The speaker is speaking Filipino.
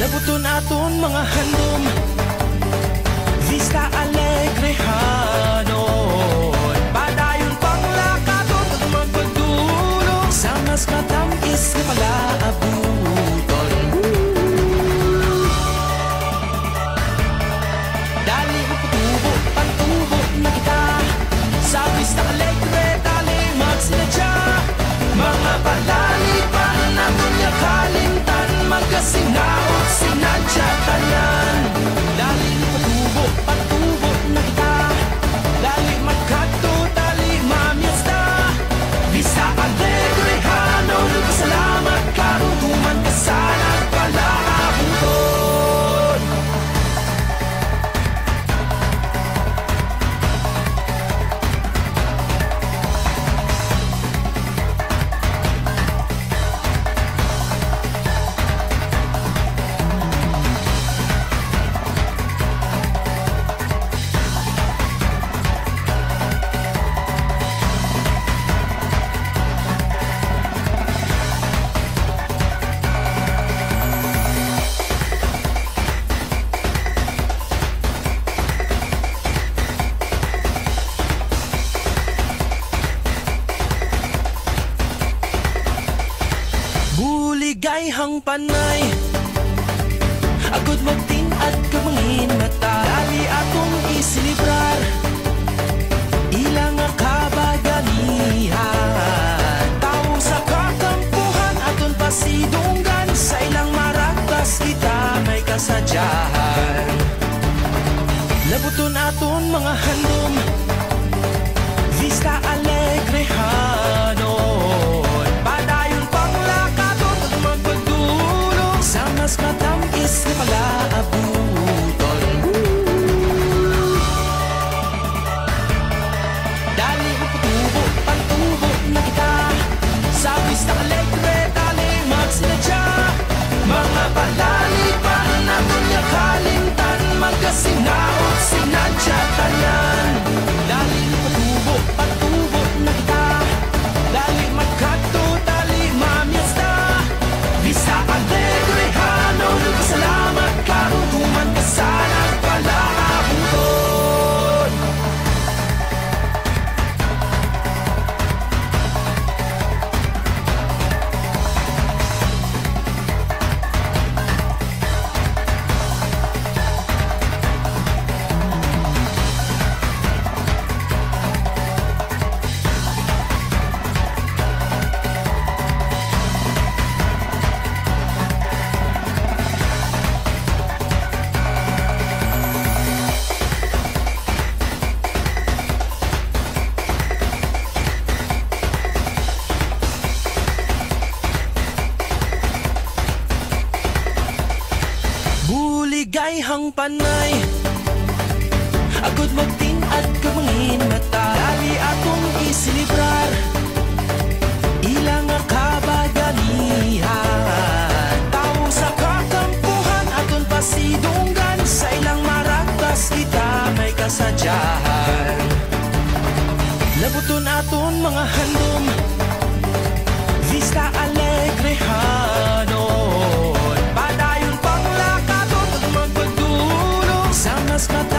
Labuton aton mga handom, Vista Alegre hanon. Padayon pang lakaton at magpagdulong sa mas matamis na palaabuton. Dali mo patubo, pantubo na kita sa Vista Alegre, dali magsinadya. Mga palalipan na munya kalimtan, magkasinaot sinadya tanan. Dali mo patubo, pantubo na kita, dali magkato, dali mamiesta. Vista Alegre hanon, pasalamat karutuman ka sa nagpalaabuton. Buligayhang panay, agod magtin at kamangin mata. Dali atong isilibrar, ilang kabaganihan. Tao sa kakampuhan, aton pasidunggan, sa ilang maragtas kita may kasadyahan. Labuton aton mga handom, Vista Alegre hanon. Sa mas matamis na palaabuton. Dali mo patubo, pantubo na kita sa Vista Alegre, dali magsinadya. Mga palalipan na munya kalimtan, magkasinaot sinadya tanan. Dali mo patubo, pantubo na kita, dali magkato, dali mamiesta. Vista Alegre hanon, pasalamat karutuman ka sa nagpalaabuton. Buligayhang panay, agod magtin at kamangin mata. Dali atong isilibrar, ilang kabaganihan. Tao sa kakampuhan, aton pasidunggan, sa ilang maragtas kita may kasadyahan. Labuton aton mga handom, Vista Alegre hanon. Padayon pang lakaton at magpagdulong sa mas mata